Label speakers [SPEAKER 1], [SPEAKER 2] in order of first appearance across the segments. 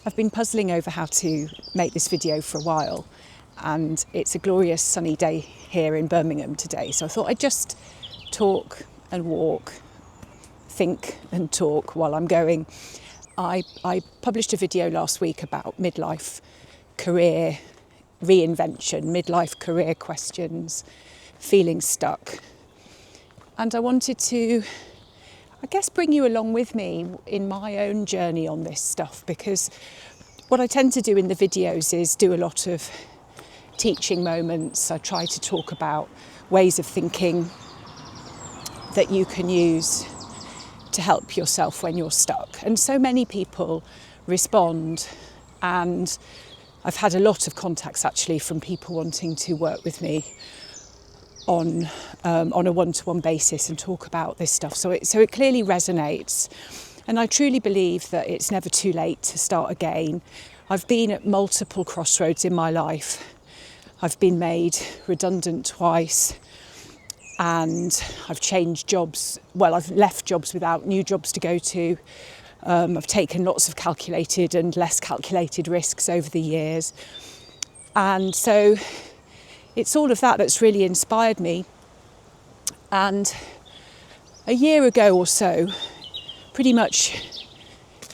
[SPEAKER 1] I've been puzzling over how to make this video for a while, and it's a glorious sunny day here in Birmingham today, so I thought I'd just talk and walk, think and talk while I'm going. I published a video last week about midlife career reinvention, midlife career questions, feeling stuck. And I wanted to, I guess, bring you along with me in my own journey on this stuff, because what I tend to do in the videos is do a lot of teaching moments. I try to talk about ways of thinking that you can use to help yourself when you're stuck. And so many people respond, and I've had a lot of contacts actually from people wanting to work with me on a one-to-one basis and talk about this stuff. So it clearly resonates. And I truly believe that it's never too late to start again. I've been at multiple crossroads in my life. I've been made redundant twice, and I've changed jobs. Well, I've left jobs without new jobs to go to. I've taken lots of calculated and less calculated risks over the years. And so it's all of that that's really inspired me. And a year ago or so, pretty much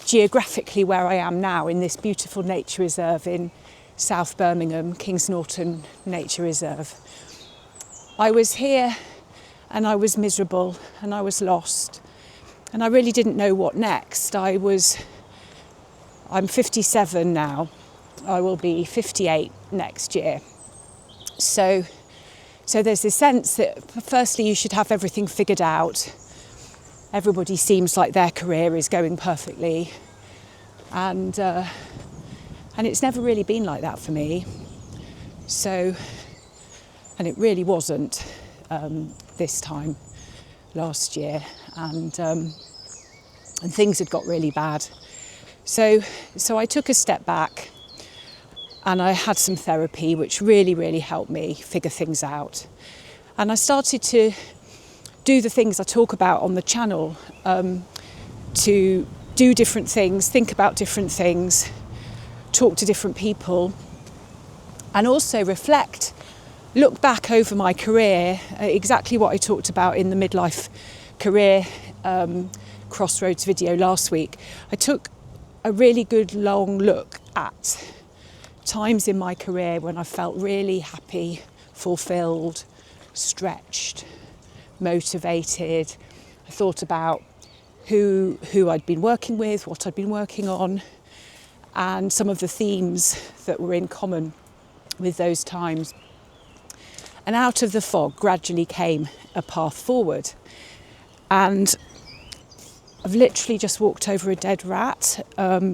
[SPEAKER 1] geographically where I am now, in this beautiful nature reserve in South Birmingham, Kings Norton Nature Reserve, I was here and I was miserable and I was lost, and I really didn't know what next. I'm 57 now. I will be 58 next year. So there's this sense that firstly you should have everything figured out. Everybody seems like their career is going perfectly, and it's never really been like that for me. So, and it really wasn't this time last year, and things had got really bad. So I took a step back. And I had some therapy, which really, really helped me figure things out. And I started to do the things I talk about on the channel, to do different things, think about different things, talk to different people, and also reflect, look back over my career, exactly what I talked about in the midlife career crossroads video last week. I took a really good long look at times in my career when I felt really happy, fulfilled, stretched, motivated. I thought about who I'd been working with, what I'd been working on, and some of the themes that were in common with those times. And out of the fog gradually came a path forward. And I've literally just walked over a dead rat,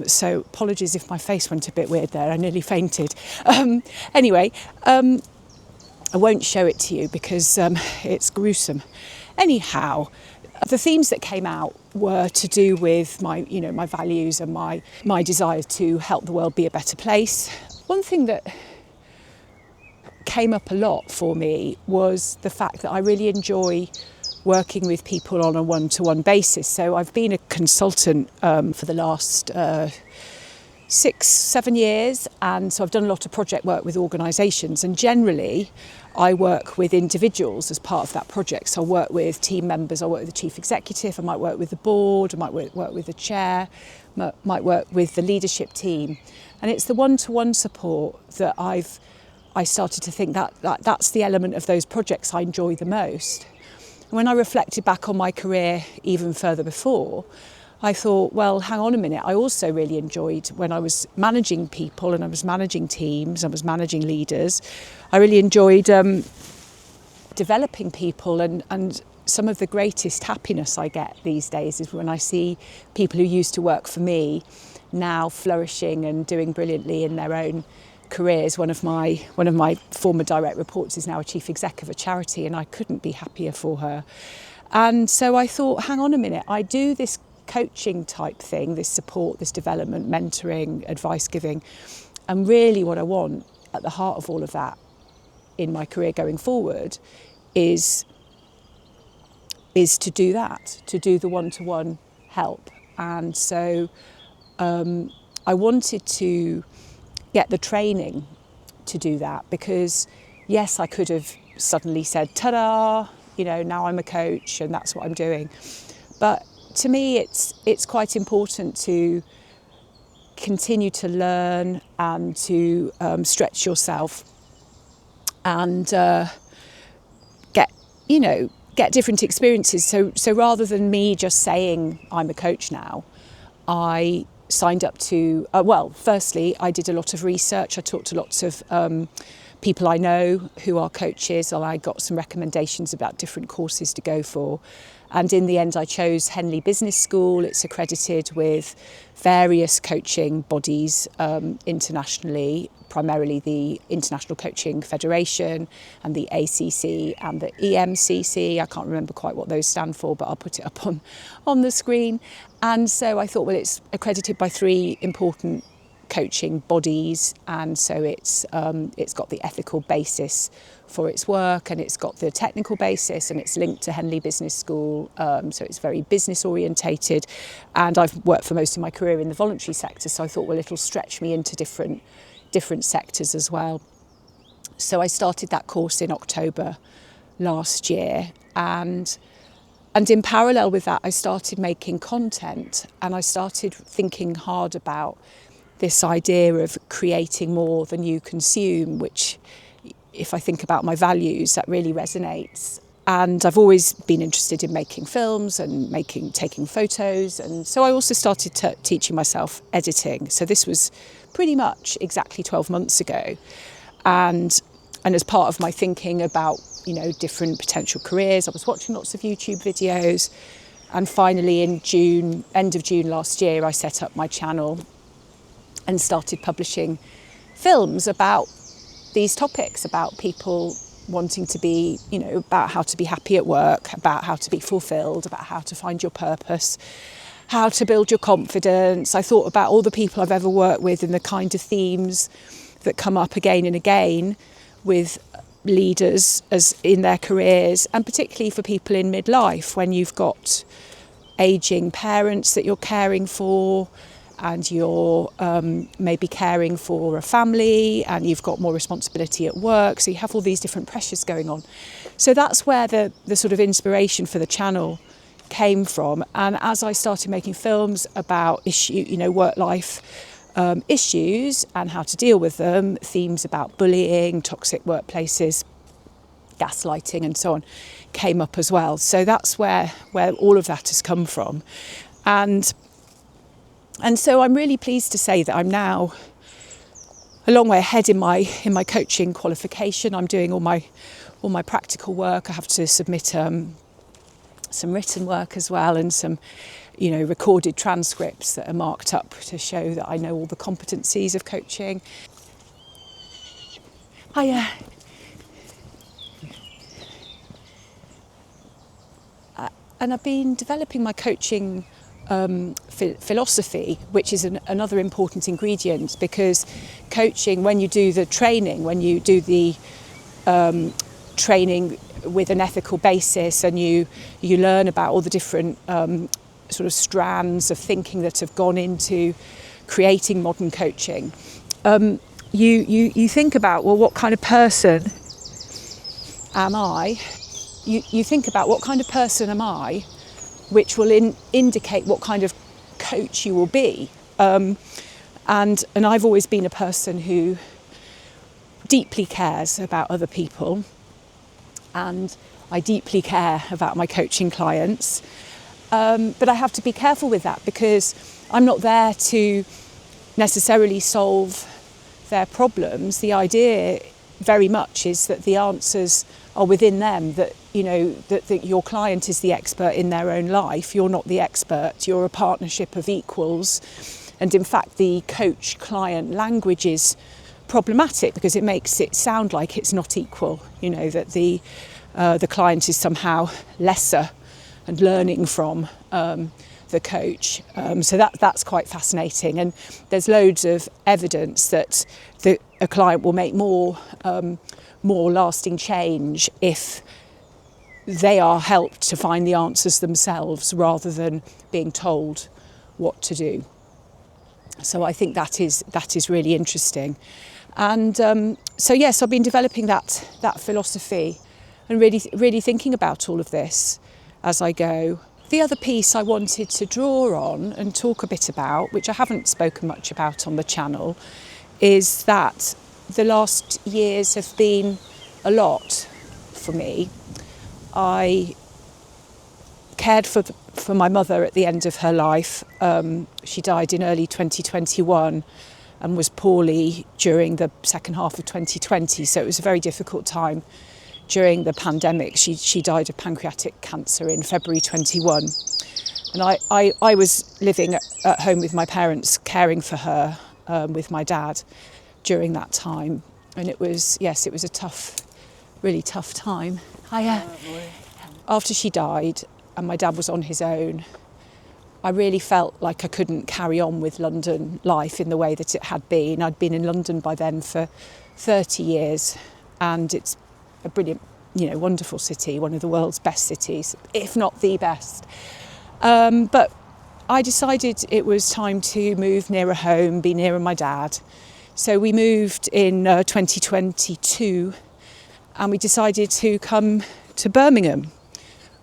[SPEAKER 1] so apologies if my face went a bit weird there, I nearly fainted. Anyway, I won't show it to you because it's gruesome. Anyhow, the themes that came out were to do with my values and my desire to help the world be a better place. One thing that came up a lot for me was the fact that I really enjoy working with people on a one-to-one basis. So I've been a consultant for the last 6-7 years, and so I've done a lot of project work with organisations, and generally I work with individuals as part of that project. So I work with team members, I work with the chief executive, I might work with the board, I might work with the chair, might work with the leadership team, and it's the one-to-one support that I started to think that's the element of those projects I enjoy the most. When I reflected back on my career even further before, I thought, well, hang on a minute. I also really enjoyed when I was managing people and I was managing teams, I was managing leaders. I really enjoyed developing people, and some of the greatest happiness I get these days is when I see people who used to work for me now flourishing and doing brilliantly in their own careers. One of my former direct reports is now a chief exec of a charity, and I couldn't be happier for her. And so I thought, hang on a minute, I do this coaching type thing, this support, this development, mentoring, advice giving, and really what I want at the heart of all of that in my career going forward is to do that, to do the one-to-one help. And so I wanted to get the training to do that, because yes, I could have suddenly said, ta-da, now I'm a coach and that's what I'm doing. But to me, it's quite important to continue to learn and to stretch yourself and get different experiences. So rather than me just saying I'm a coach now, I signed up to, firstly, I did a lot of research. I talked to lots of people I know who are coaches, and I got some recommendations about different courses to go for. And in the end, I chose Henley Business School. It's accredited with various coaching bodies internationally, primarily the International Coaching Federation and the ACC and the EMCC. I can't remember quite what those stand for, but I'll put it up on the screen. And so I thought, well, it's accredited by 3 important coaching bodies, and so it's got the ethical basis for its work, and it's got the technical basis, and it's linked to Henley Business School, so it's very business orientated. And I've worked for most of my career in the voluntary sector, so I thought, well, it'll stretch me into different sectors as well. So I started that course in October last year, and in parallel with that, I started making content, and I started thinking hard about this idea of creating more than you consume, which, if I think about my values, that really resonates. And I've always been interested in making films and taking photos, and so I also started teaching myself editing. So this was pretty much exactly 12 months ago, and as part of my thinking about different potential careers, I was watching lots of YouTube videos, and finally in end of June last year, I set up my channel and started publishing films about these topics, about people wanting to be, about how to be happy at work, about how to be fulfilled, about how to find your purpose, how to build your confidence. I thought about all the people I've ever worked with and the kind of themes that come up again and again with leaders as in their careers, and particularly for people in midlife, when you've got ageing parents that you're caring for, and you're maybe caring for a family, and you've got more responsibility at work, so you have all these different pressures going on. So that's where the sort of inspiration for the channel came from. And as I started making films about work-life issues and how to deal with them, themes about bullying, toxic workplaces, gaslighting and so on came up as well. So that's where all of that has come from. And so I'm really pleased to say that I'm now a long way ahead in my coaching qualification. I'm doing all my practical work. I have to submit some written work as well, and some recorded transcripts that are marked up to show that I know all the competencies of coaching. And I've been developing my coaching philosophy, which is another important ingredient, because coaching, when you do the training, training with an ethical basis, and you learn about all the different sort of strands of thinking that have gone into creating modern coaching, you think about, well, what kind of person am I? You think about what kind of person am I, which will indicate what kind of coach you will be. And I've always been a person who deeply cares about other people, and I deeply care about my coaching clients. But I have to be careful with that, because I'm not there to necessarily solve their problems. The idea very much is that the answers are within them, that that your client is the expert in their own life. You're not the expert. You're a partnership of equals. And in fact, the coach-client language is problematic, because it makes it sound like it's not equal, that the client is somehow lesser and learning from the coach. So that's quite fascinating. And there's loads of evidence that a client will make more lasting change if they are helped to find the answers themselves, rather than being told what to do. So I think that is really interesting. And so I've been developing that philosophy and really thinking about all of this as I go. The other piece I wanted to draw on and talk a bit about, which I haven't spoken much about on the channel, is that the last years have been a lot for me. I cared for my mother at the end of her life. She died in early 2021 and was poorly during the second half of 2020. So it was a very difficult time during the pandemic. She died of pancreatic cancer in February 21. And I was living at home with my parents, caring for her with my dad during that time. And it was a really tough time. After she died and my dad was on his own, I really felt like I couldn't carry on with London life in the way that it had been. I'd been in London by then for 30 years, and it's a brilliant, wonderful city, one of the world's best cities, if not the best. But I decided it was time to move nearer home, be nearer my dad. So we moved in 2022, and we decided to come to Birmingham,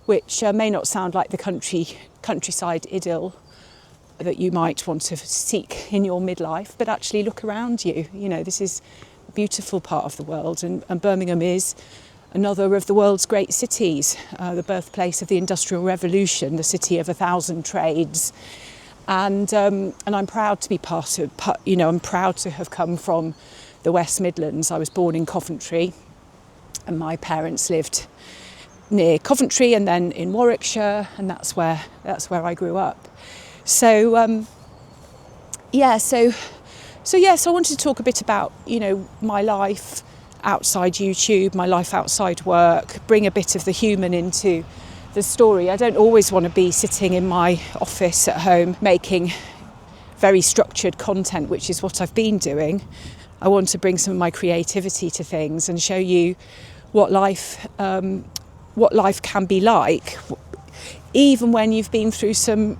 [SPEAKER 1] which may not sound like the countryside idyll that you might want to seek in your midlife, but actually look around you. This is a beautiful part of the world, and Birmingham is another of the world's great cities, the birthplace of the Industrial Revolution, the city of 1,000 trades. And I'm proud to be I'm proud to have come from the West Midlands. I was born in Coventry, and my parents lived near Coventry and then in Warwickshire, and that's where I grew up. So I wanted to talk a bit about my life outside YouTube, my life outside work, bring a bit of the human into the story. I don't always want to be sitting in my office at home making very structured content, which is what I've been doing. I want to bring some of my creativity to things and show you what life can be like, even when you've been through some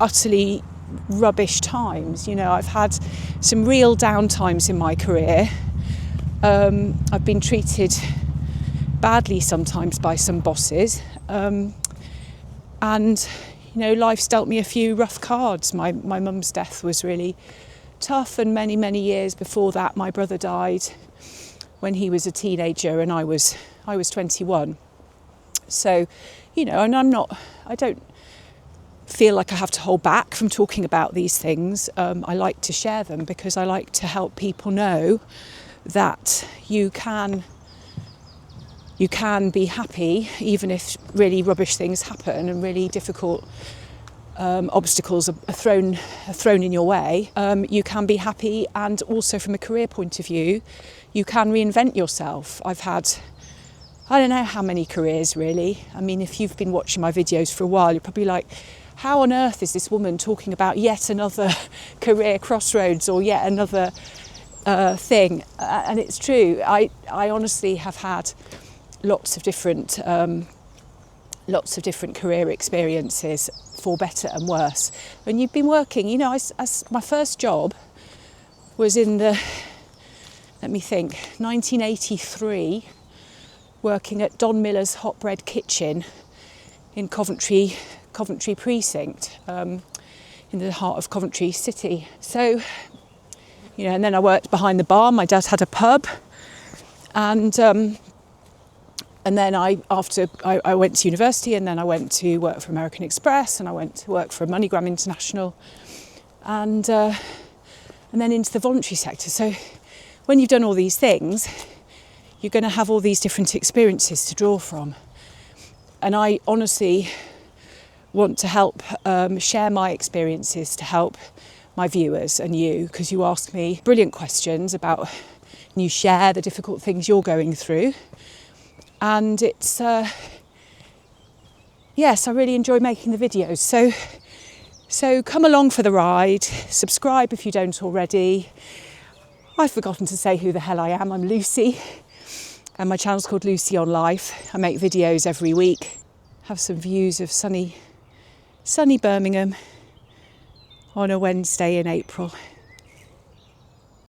[SPEAKER 1] utterly rubbish times. I've had some real down times in my career. I've been treated badly sometimes by some bosses, and life's dealt me a few rough cards. My mum's death was really tough, and many years before that my brother died when he was a teenager and I was 21. So, and I don't feel like I have to hold back from talking about these things. I like to share them because I like to help people know that you can be happy even if really rubbish things happen and really difficult obstacles are thrown in your way. You can be happy, and also from a career point of view, you can reinvent yourself. I've had I don't know how many careers really. I mean, if you've been watching my videos for a while, you're probably like, how on earth is this woman talking about yet another career crossroads or yet another thing? And it's true. I honestly have had lots of different career experiences, for better and worse. And you've been working, as my first job was in 1983, working at Don Miller's Hot Bread Kitchen in Coventry Precinct, in the heart of Coventry City. So, and then I worked behind the bar. My dad had a pub, and then I went to university, and then I went to work for American Express, and I went to work for MoneyGram International, and then into the voluntary sector. So when you've done all these things, you're going to have all these different experiences to draw from. And I honestly want to help share my experiences to help my viewers and you, because you ask me brilliant questions about, and you share the difficult things you're going through. And it's, yes, I really enjoy making the videos. So come along for the ride, subscribe if you don't already. I've forgotten to say who the hell I am. I'm Lucy, and my channel's called Lucy on Life. I make videos every week. Have some views of sunny Birmingham on a Wednesday in April.